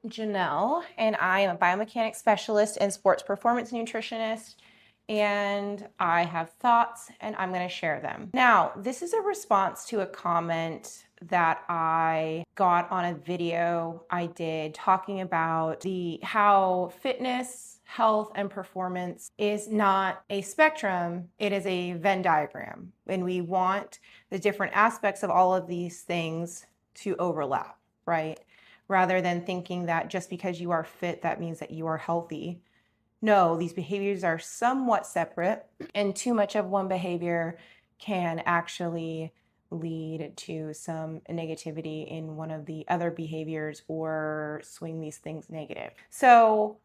Janelle, and I am a biomechanics specialist and sports performance nutritionist, and I have thoughts and I'm going to share them. Now, this is a response to a comment that I got on a video I did talking about how fitness, health, and performance is not a spectrum, it is a Venn diagram, and we want the different aspects of all of these things to overlap, right? Rather than thinking that just because you are fit, that means that you are healthy. No, these behaviors are somewhat separate, and too much of one behavior can actually lead to some negativity in one of the other behaviors or swing these things negative. So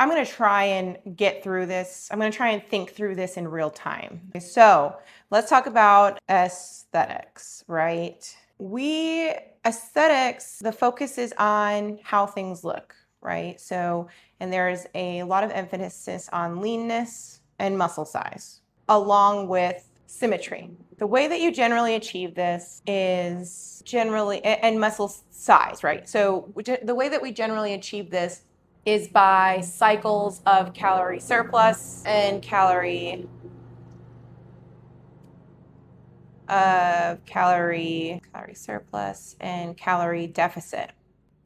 I'm going to try and get through this. I'm going to try and think through this in real time. So let's talk about aesthetics, right? Aesthetics, the focus is on how things look, right? So, and there's a lot of emphasis on leanness and muscle size, along with symmetry. The way that you generally achieve this is and muscle size, right? So the way that we generally achieve this is by cycles of calorie surplus and calorie surplus and calorie deficit.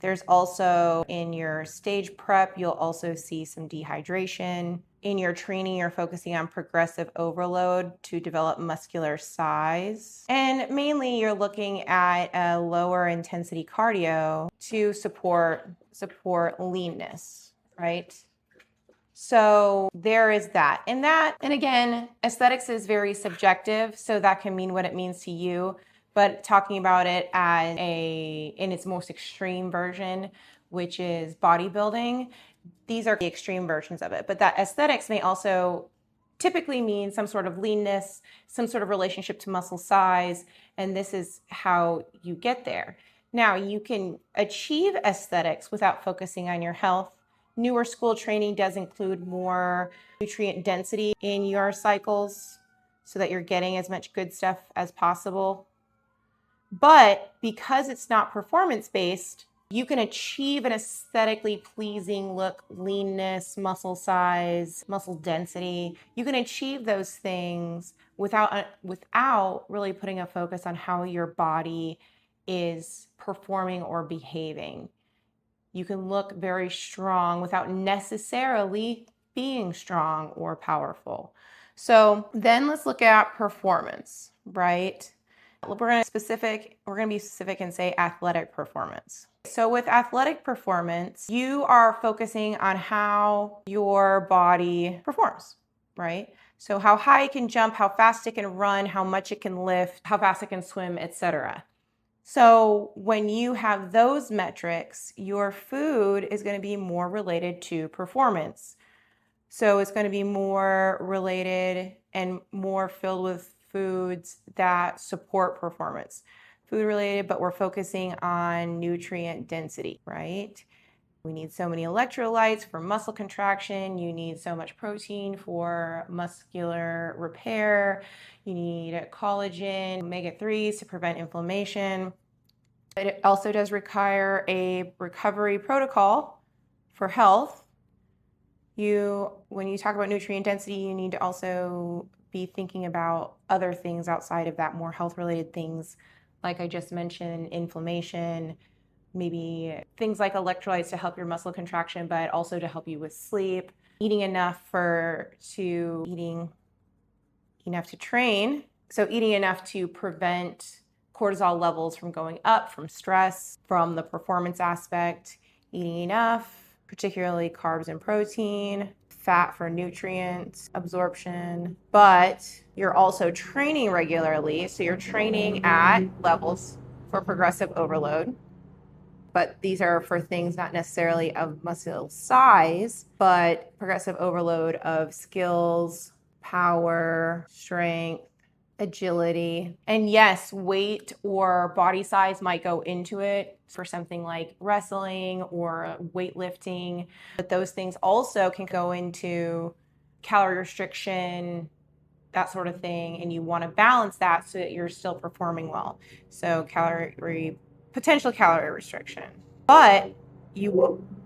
There's also, in your stage prep, you'll also see some dehydration. In your training, you're focusing on progressive overload to develop muscular size. And mainly you're looking at a lower intensity cardio to support leanness, right? So there is that. And again, aesthetics is very subjective, so that can mean what it means to you. But talking about it in its most extreme version, which is bodybuilding, these are the extreme versions of it. But that aesthetics may also typically mean some sort of leanness, some sort of relationship to muscle size, and this is how you get there. Now, you can achieve aesthetics without focusing on your health. Newer school training does include more nutrient density in your cycles so that you're getting as much good stuff as possible. But because it's not performance-based, you can achieve an aesthetically pleasing look, leanness, muscle size, muscle density. You can achieve those things without really putting a focus on how your body is performing or behaving. You can look very strong without necessarily being strong or powerful. So then let's look at performance, right? We're going to be specific and say athletic performance. So with athletic performance, you are focusing on how your body performs, right? So how high it can jump, how fast it can run, how much it can lift, how fast it can swim, etc. So when you have those metrics, your food is going to be more related to performance. So it's going to be more related and more filled with foods that support performance. Food related, but we're focusing on nutrient density, right? We need so many electrolytes for muscle contraction. You need so much protein for muscular repair. You need collagen, omega-3s to prevent inflammation. It also does require a recovery protocol for health. When you talk about nutrient density, you need to also be thinking about other things outside of that, more health-related things, like I just mentioned, inflammation, maybe things like electrolytes to help your muscle contraction, but also to help you with sleep, eating enough to train. So eating enough to prevent cortisol levels from going up from stress, from the performance aspect, eating enough, particularly carbs and protein, fat for nutrient absorption, but you're also training regularly. So you're training at levels for progressive overload. But these are for things not necessarily of muscle size, but progressive overload of skills, power, strength, agility. And yes, weight or body size might go into it for something like wrestling or weightlifting, but those things also can go into calorie restriction, that sort of thing, and you want to balance that so that you're still performing well. So potential calorie restriction. But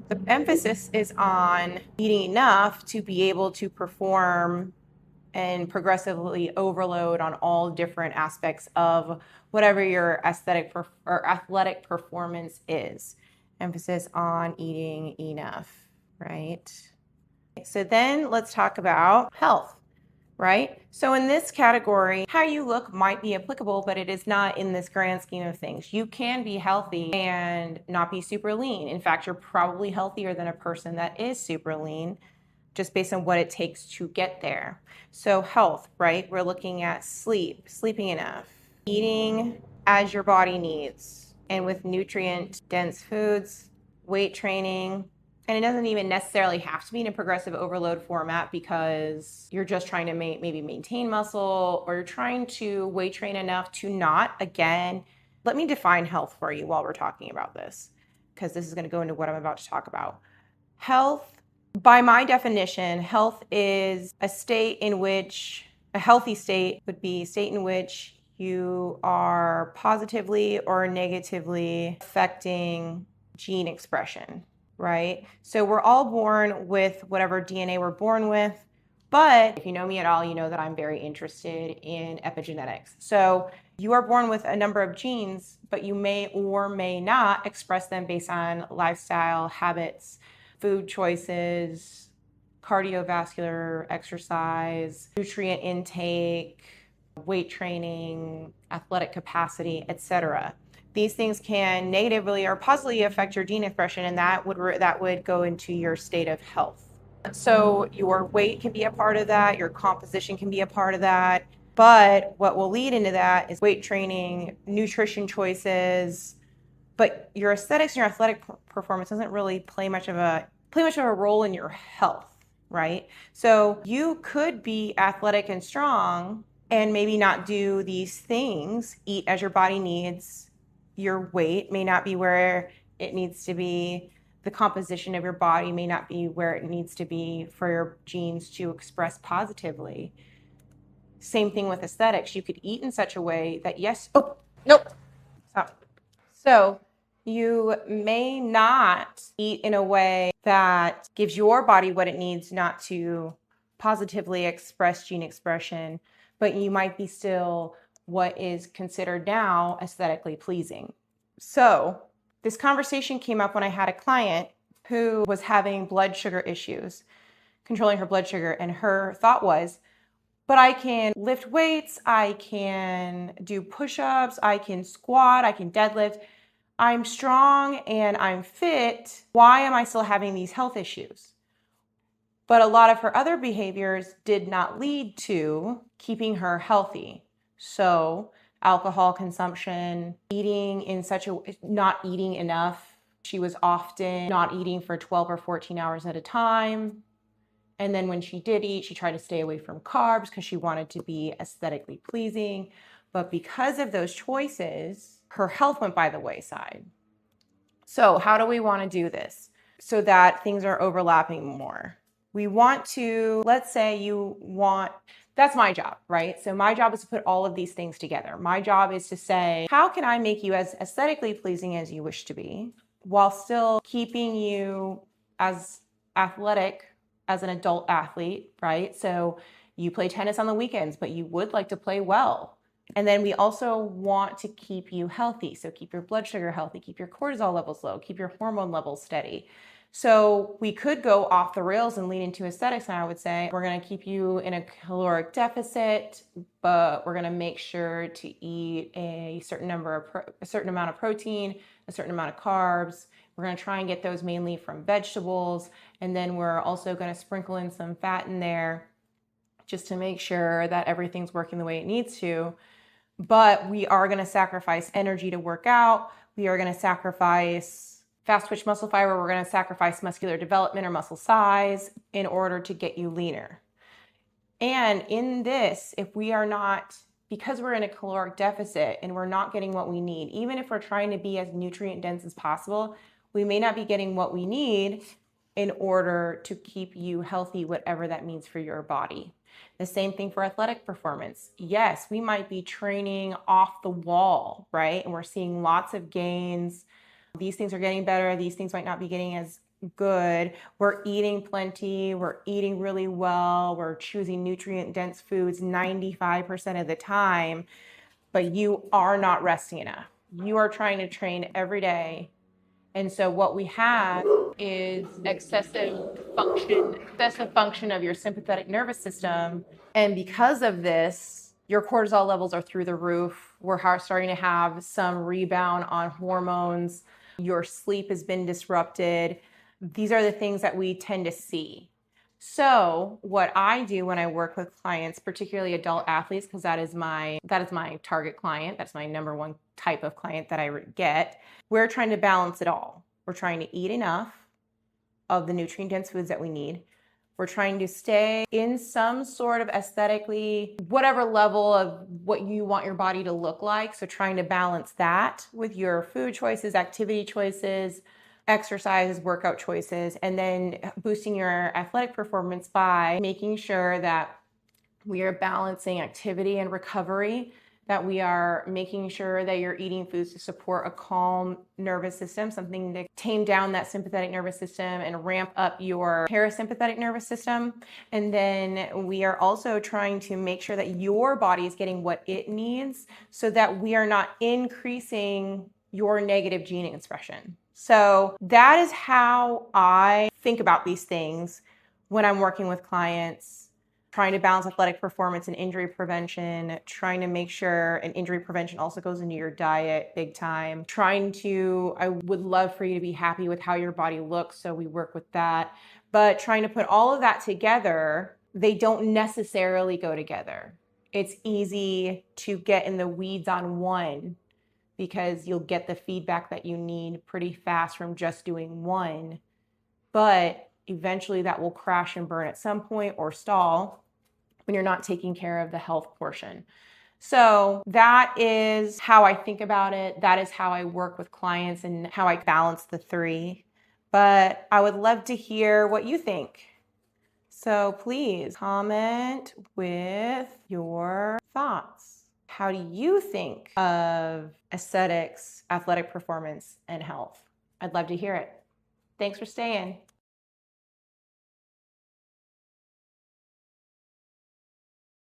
the emphasis is on eating enough to be able to perform and progressively overload on all different aspects of whatever your or athletic performance is. Emphasis on eating enough, right? So then let's talk about health, right? So in this category, how you look might be applicable, but it is not in this grand scheme of things. You can be healthy and not be super lean. In fact, you're probably healthier than a person that is super lean, just based on what it takes to get there. So health, right? We're looking at sleep, sleeping enough, eating as your body needs, and with nutrient-dense foods, weight training, and it doesn't even necessarily have to be in a progressive overload format because you're just trying to maybe maintain muscle, or you're trying to weight train enough to not, again, let me define health for you while we're talking about this, because this is going to go into what I'm about to talk about. Health, by my definition, health is a state in which, a healthy state would be a state in which you are positively or negatively affecting gene expression, right? So we're all born with whatever DNA we're born with, but if you know me at all, you know that I'm very interested in epigenetics. So you are born with a number of genes, but you may or may not express them based on lifestyle, habits, food choices, cardiovascular exercise, nutrient intake, weight training, athletic capacity, etc. These things can negatively or positively affect your gene expression, and that would go into your state of health. So your weight can be a part of that, your composition can be a part of that, but what will lead into that is weight training, nutrition choices, but your aesthetics and your athletic performance doesn't really play much of a role in your health, right? So you could be athletic and strong and maybe not do these things, eat as your body needs, your weight may not be where it needs to be, the composition of your body may not be where it needs to be for your genes to express positively. Same thing with aesthetics. You could eat in such a way that, yes, oh, nope, stop. So you may not eat in a way that gives your body what it needs not to positively express gene expression, but you might be still what is considered now aesthetically pleasing. So this conversation came up when I had a client who was having blood sugar issues, controlling her blood sugar, and her thought was, but I can lift weights, I can do push-ups, I can squat, I can deadlift. I'm strong and I'm fit. Why am I still having these health issues? But a lot of her other behaviors did not lead to keeping her healthy. So alcohol consumption, not eating enough. She was often not eating for 12 or 14 hours at a time. And then when she did eat, she tried to stay away from carbs because she wanted to be aesthetically pleasing. But because of those choices, her health went by the wayside. So how do we want to do this so that things are overlapping more? We want to, let's say that's my job, right? So my job is to put all of these things together. My job is to say, how can I make you as aesthetically pleasing as you wish to be while still keeping you as athletic as an adult athlete, right? So you play tennis on the weekends, but you would like to play well. And then we also want to keep you healthy. So keep your blood sugar healthy, keep your cortisol levels low, keep your hormone levels steady. So we could go off the rails and lean into aesthetics. And I would say, we're going to keep you in a caloric deficit, but we're going to make sure to eat a certain amount of protein, a certain amount of carbs. We're going to try and get those mainly from vegetables. And then we're also going to sprinkle in some fat in there just to make sure that everything's working the way it needs to. But we are going to sacrifice energy to work out. We are going to sacrifice fast twitch muscle fiber. We're going to sacrifice muscular development or muscle size in order to get you leaner. And in this, because we're in a caloric deficit and we're not getting what we need, even if we're trying to be as nutrient dense as possible, we may not be getting what we need in order to keep you healthy, whatever that means for your body. The same thing for athletic performance. Yes, we might be training off the wall, right? And we're seeing lots of gains, These things are getting better. These things might not be getting as good. We're eating plenty. We're eating really well. We're choosing nutrient-dense foods 95% of the time, but you are not resting enough. You are trying to train every day. And so what we have is excessive function of your sympathetic nervous system. And because of this, your cortisol levels are through the roof. We're starting to have some rebound on hormones. Your sleep has been disrupted. These are the things that we tend to see. So what I do when I work with clients, particularly adult athletes, because that is my target client, that's my number one type of client that I get, we're trying to balance it all. We're trying to eat enough of the nutrient-dense foods that we need. We're trying to stay in some sort of aesthetically, whatever level of what you want your body to look like. So trying to balance that with your food choices, activity choices, exercise, workout choices, and then boosting your athletic performance by making sure that we are balancing activity and recovery, that we are making sure that you're eating foods to support a calm nervous system, something to tame down that sympathetic nervous system and ramp up your parasympathetic nervous system. And then we are also trying to make sure that your body is getting what it needs so that we are not increasing your negative gene expression. So that is how I think about these things when I'm working with clients, trying to balance athletic performance and injury prevention, trying to make sure, and injury prevention also goes into your diet big time. I would love for you to be happy with how your body looks, so we work with that. But trying to put all of that together, they don't necessarily go together. It's easy to get in the weeds on one because you'll get the feedback that you need pretty fast from just doing one. But eventually that will crash and burn at some point or stall when you're not taking care of the health portion. So that is how I think about it. That is how I work with clients and how I balance the three. But I would love to hear what you think. So please comment with your thoughts. How do you think of aesthetics, athletic performance, and health? I'd love to hear it. Thanks for staying.